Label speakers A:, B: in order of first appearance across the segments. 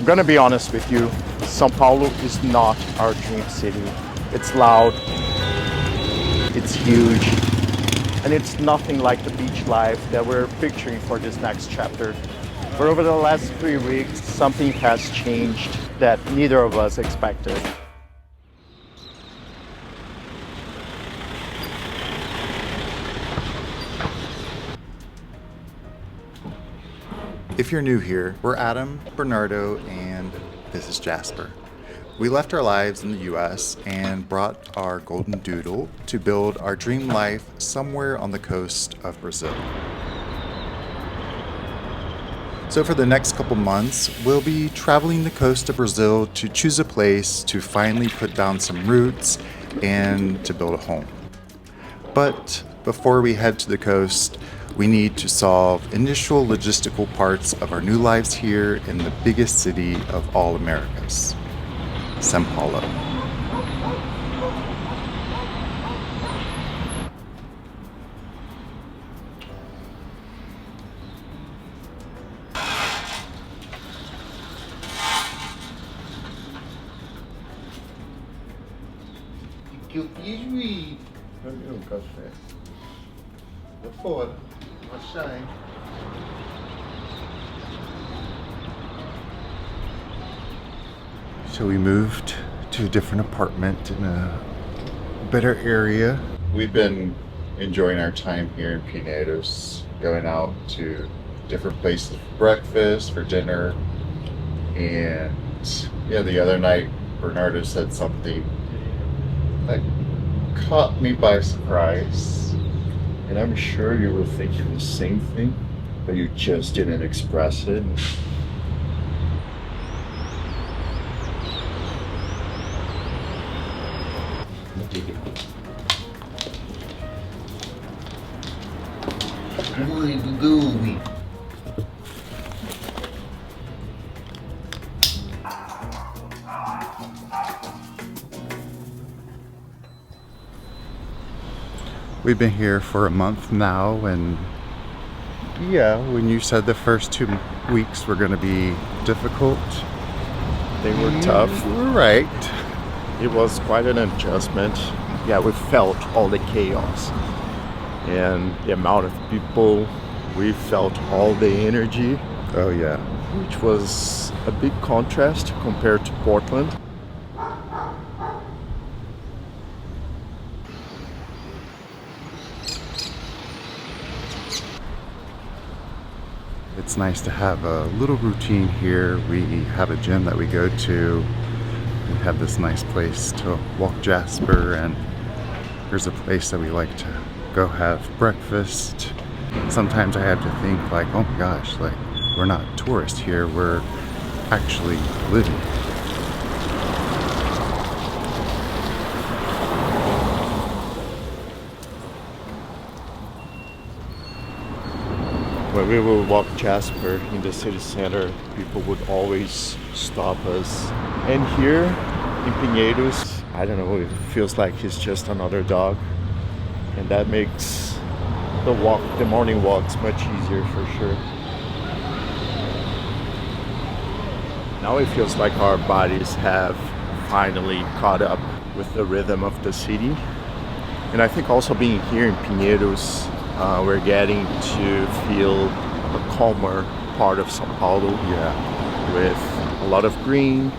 A: gonna be honest with you, São Paulo is not our dream city. It's loud, it's huge, and it's nothing like the beach life that we're picturing for this next chapter. But over the last 3 weeks, something has changed that neither of us expected.
B: If you're new here, we're Adam, Bernardo, and this is Jasper. We left our lives in the US and brought our Golden Doodle to build our dream life somewhere on the coast of Brazil. So for the next couple months, we'll be traveling the coast of Brazil to choose a place to finally put down some roots and to build a home. But before we head to the coast, we need to solve initial logistical parts of our new lives here in the biggest city of all Americas, São Paulo.
C: Que eu fiz, juiz? Cadê o café? Tá fora. Vou achar, hein?
B: So we moved to a different apartment in a better area.
C: We've been enjoying our time here in Pinheiros, going out to different places for breakfast, for dinner, and yeah, the other night Bernardo said something that caught me by surprise. And I'm sure you were thinking the same thing, but you just didn't express it. Golden Doodle.
B: We've been here for a month now, and yeah, when you said the first 2 weeks were going to be difficult,
A: They were tough.
B: you were right.
A: It was quite an adjustment. Yeah, we felt all the chaos and the amount of people. We felt all the energy,
B: Oh yeah.
A: which was a big contrast compared to Portland.
B: It's nice to have a little routine here. We have a gym that we go to. We have this nice place to walk Jasper, and there's a place that we like to go have breakfast. Sometimes I have to think like, oh my gosh, like we're not tourists here, we're actually living.
A: When we would walk Jasper in the city center, people would always stop us. And here in Pinheiros, I don't know, it feels like he's just another dog. And that makes the morning walks much easier for sure. Now it feels like our bodies have finally caught up with the rhythm of the city. And I think also being here in Pinheiros, we're getting to feel a calmer part of São Paulo.
B: Yeah.
A: With a lot of green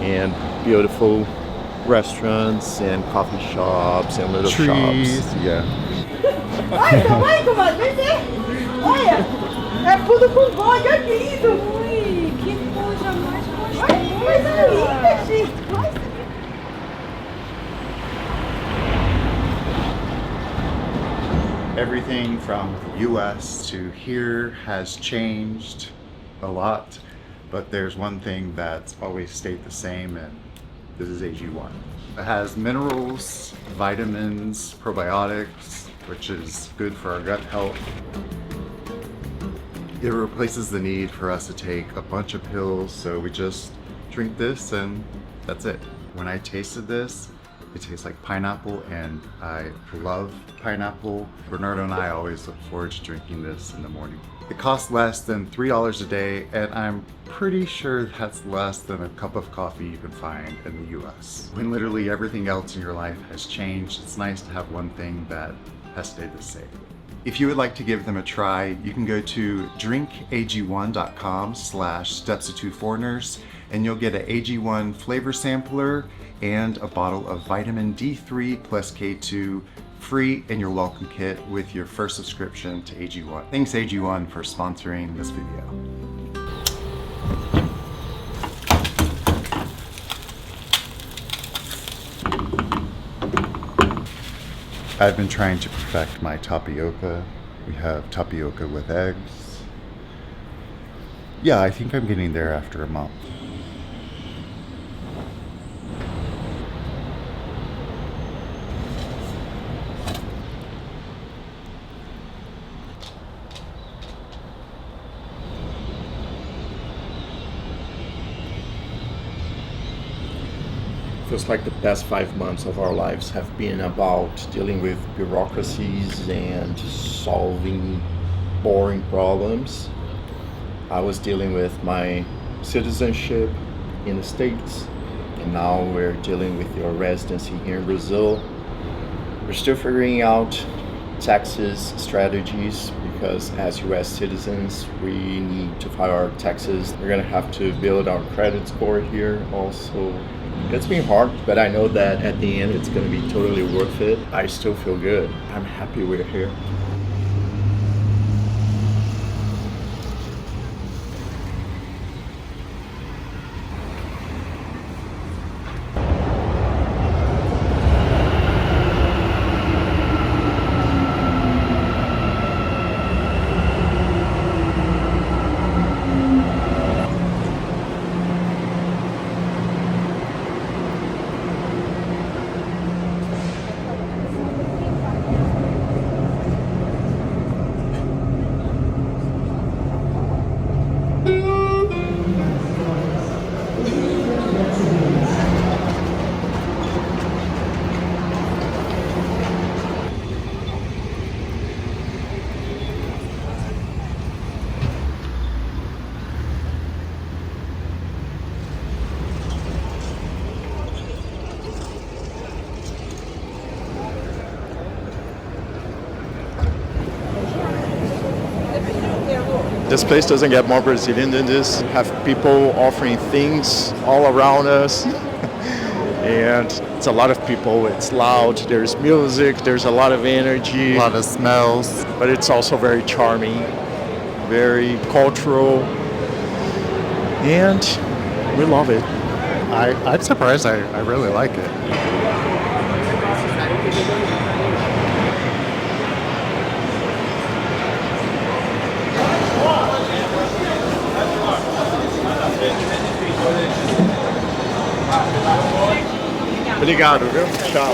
A: and beautiful restaurants and coffee shops and little
B: Trees,
A: shops.
B: yeah.
D: Olha, comadre, vem ver. Olha, é tudo com bode, olha que lindo. Ui, que coisa mais gostosa. Olha que coisa linda, gente. Nossa.
B: Everything from the US to here has changed a lot, but there's one thing that's always stayed the same, and this is AG1. It has minerals, vitamins, probiotics, which is good for our gut health. It replaces the need for us to take a bunch of pills, so we just drink this and that's it. When I tasted this, It tastes like pineapple, and I love pineapple. Bernardo and I always look forward to drinking this in the morning. It costs less than $3 a day, and I'm pretty sure that's less than a cup of coffee you can find in the US. When literally everything else in your life has changed, it's nice to have one thing that has stayed the same. If you would like to give them a try, you can go to drinkag1.com/steps2foreigners, and you'll get an AG1 flavor sampler and a bottle of vitamin D3 plus K2 free in your welcome kit with your first subscription to AG1. Thanks AG1 for sponsoring this video. I've been trying to perfect my tapioca. We have tapioca with eggs. Yeah, I think I'm getting there after a month.
A: Feels like the past 5 months of our lives have been about dealing with bureaucracies and solving boring problems. I was dealing with my citizenship in the States, and now we're dealing with your residency here in Brazil. We're still figuring out taxes strategies because as US citizens we need to file our taxes. We're gonna have to build our credit score here also. It's been hard, but I know that at the end it's gonna be totally worth it. I still feel good. I'm happy we're here. This place doesn't get more Brazilian than this. Have people offering things all around us. And it's a lot of people, it's loud, there's music, there's a lot of energy.
B: A lot of smells.
A: But it's also very charming, very cultural. And we love it.
B: I'm surprised I really like it.
A: Obrigado, viu? Tchau.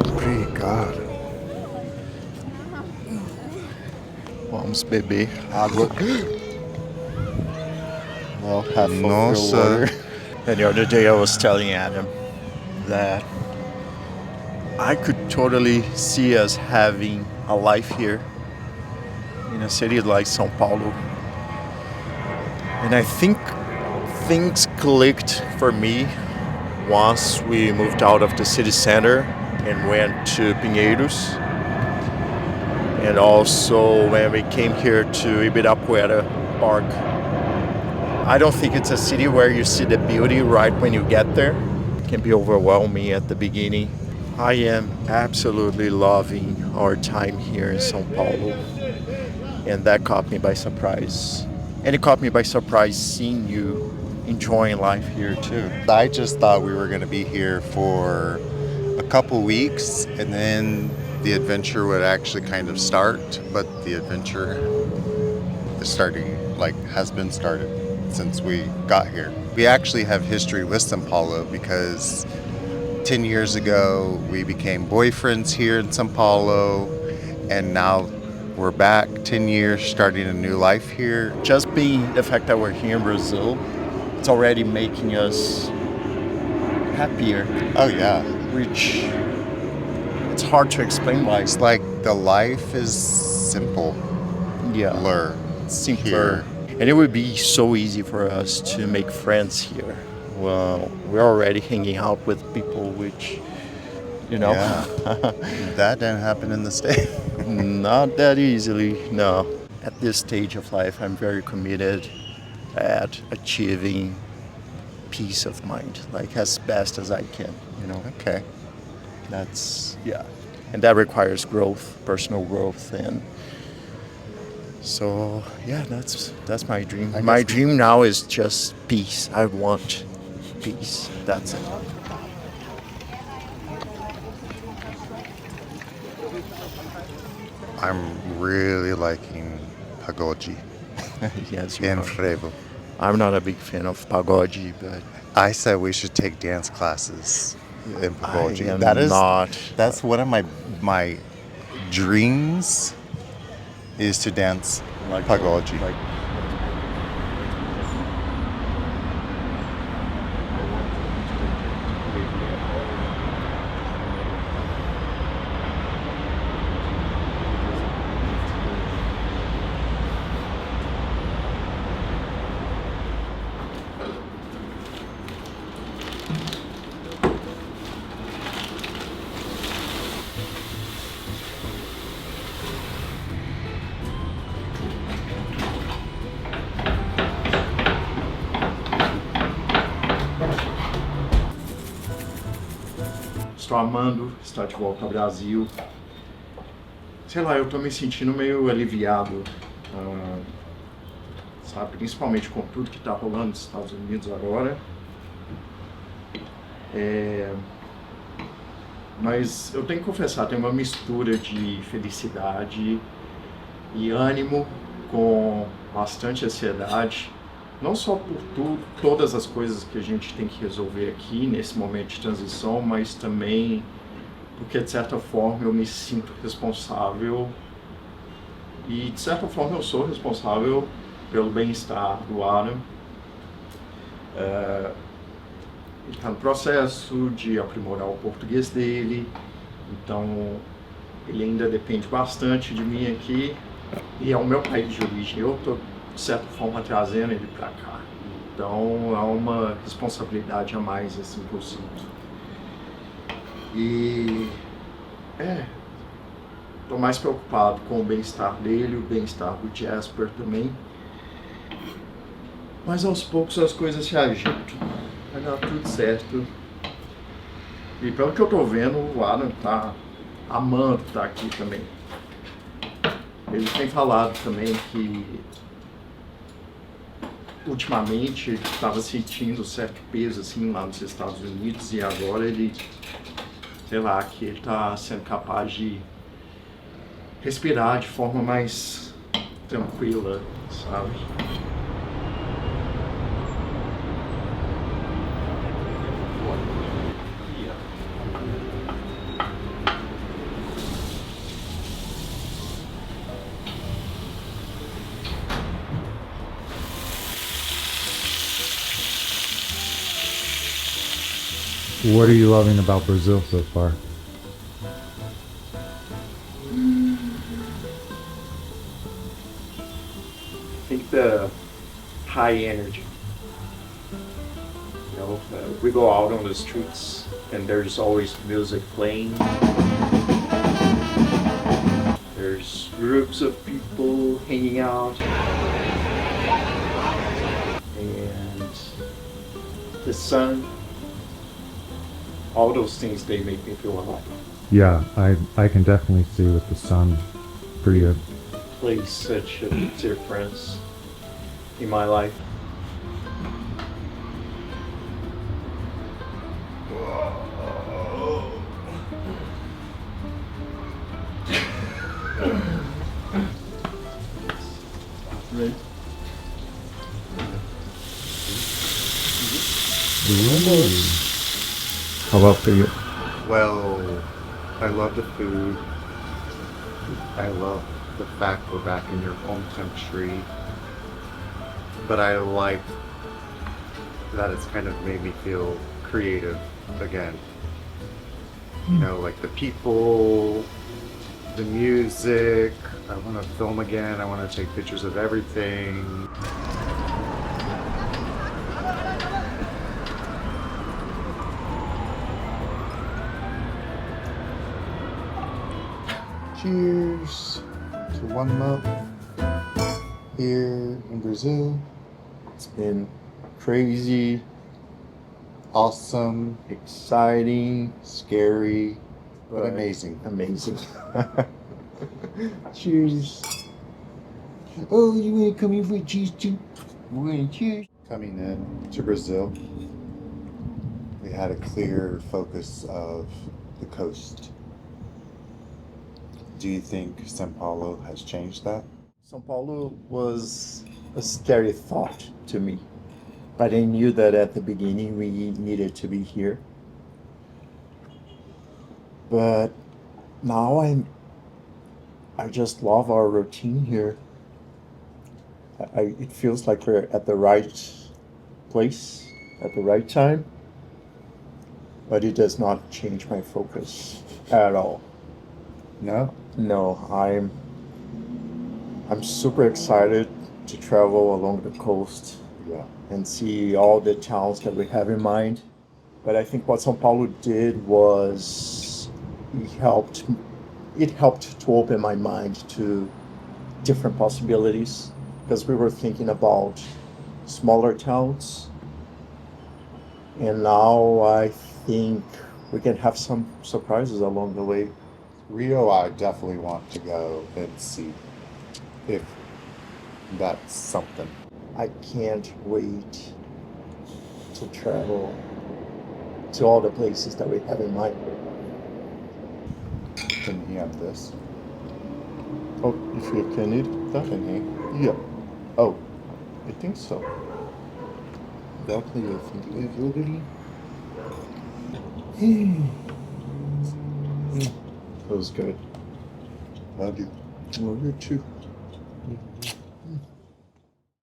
B: Obrigado.
A: Vamos beber água. Well, half of
B: Nossa.
A: your water. And the other day I was telling Adam that I could totally see us having a life here in a city like São Paulo. And I think things clicked for me once we moved out of the city center and went to Pinheiros. And also when we came here to Ibirapuera Park. I don't think it's a city where you see the beauty right when you get there. It can be overwhelming at the beginning. I am absolutely loving our time here in São Paulo. And that caught me by surprise. And it caught me by surprise seeing you enjoying life here too.
B: I just thought we were going to be here for a couple weeks and then the adventure would actually kind of start, but the adventure is starting, has been started since we got here. We actually have history with São Paulo because 10 years ago we became boyfriends here in São Paulo, and now we're back 10 years starting a new life here.
A: Just being the fact that we're here in Brazil, it's already making us happier,
B: Oh yeah.
A: which it's hard to explain why.
B: It's like the life is simpler.
A: Simpler. And it would be so easy for us to make friends here. Well, we're already hanging out with people which,
B: Yeah. That didn't happen in the States.
A: not that easily, no. At this stage of life, I'm very committed at achieving peace of mind, like as best as I can,
B: Okay.
A: That's, yeah. And that requires growth, personal growth, and so, yeah, that's my dream. My dream now is just peace. I want peace. That's it.
B: I'm really liking pagode
A: Yes, you
B: and
A: are.
B: frevo.
A: I'm not a big fan of pagode, but
B: I said we should take dance classes in pagode.
A: I am not.
B: That's one of my dreams is to dance pagode.
A: Estou amando estar de volta ao Brasil. Sei lá, eu tô me sentindo meio aliviado, sabe? Principalmente com tudo que tá rolando nos Estados Unidos agora. Mas eu tenho que confessar, tem uma mistura de felicidade e ânimo com bastante ansiedade. Não só por todas as coisas que a gente tem que resolver aqui nesse momento de transição, mas também porque de certa forma eu me sinto responsável e de certa forma eu sou responsável pelo bem-estar do Adam. Ele está no processo de aprimorar o português dele, então ele ainda depende bastante de mim aqui e é o meu país de origem. Eu estou de certa forma trazendo ele para cá, então é uma responsabilidade a mais assim que eu sinto. E estou mais preocupado com o bem-estar dele, o bem-estar do Jasper também, mas aos poucos as coisas se ajeitam, vai dar tudo certo. E pelo que eu estou vendo, o Adam tá amando estar aqui também. Ele tem falado também que ultimamente ele estava sentindo certo peso assim lá nos Estados Unidos e agora ele, sei lá, que ele está sendo capaz de respirar de forma mais tranquila, sabe?
E: What are you loving about Brazil so far?
A: I think the high energy. We go out on the streets and there's always music playing. There's groups of people hanging out. And the sun, all those things, they make me feel alive.
E: Yeah, I can definitely see with the sun. Pretty good.
A: Plays such a difference in my life. Right.
E: Ooh. How about for you?
B: Well, I love the food. I love the fact we're back in your home country. But I like that it's kind of made me feel creative again. You know, like the people, the music. I want to film again. I want to take pictures of everything. Cheers to 1 month here in Brazil. It's been crazy, awesome, exciting, scary, but amazing.
A: Amazing.
B: Cheers. Oh, you want to come in for a cheers too? Want to cheers? Coming in to Brazil, we had a clear focus of the coast. Do you think São Paulo has changed that?
A: São Paulo was a scary thought to me, but I knew that at the beginning we needed to be here. But now I just love our routine here. It feels like we're at the right place at the right time, but it does not change my focus at all.
B: No?
A: No, I'm super excited to travel along the coast
B: Yeah.
A: and see all the towns that we have in mind. But I think what São Paulo did was it helped to open my mind to different possibilities, because we were thinking about smaller towns, and now I think we can have some surprises along the way.
B: Rio, I definitely want to go and see if that's something.
A: I can't wait to travel to all the places that we have in mind.
B: Can he have this?
A: Oh, if you can eat that?
B: Can he?
A: Yeah. Oh, I think so.
B: Definitely, I think it's really.
A: That was good.
B: Love you.
A: Well, you too.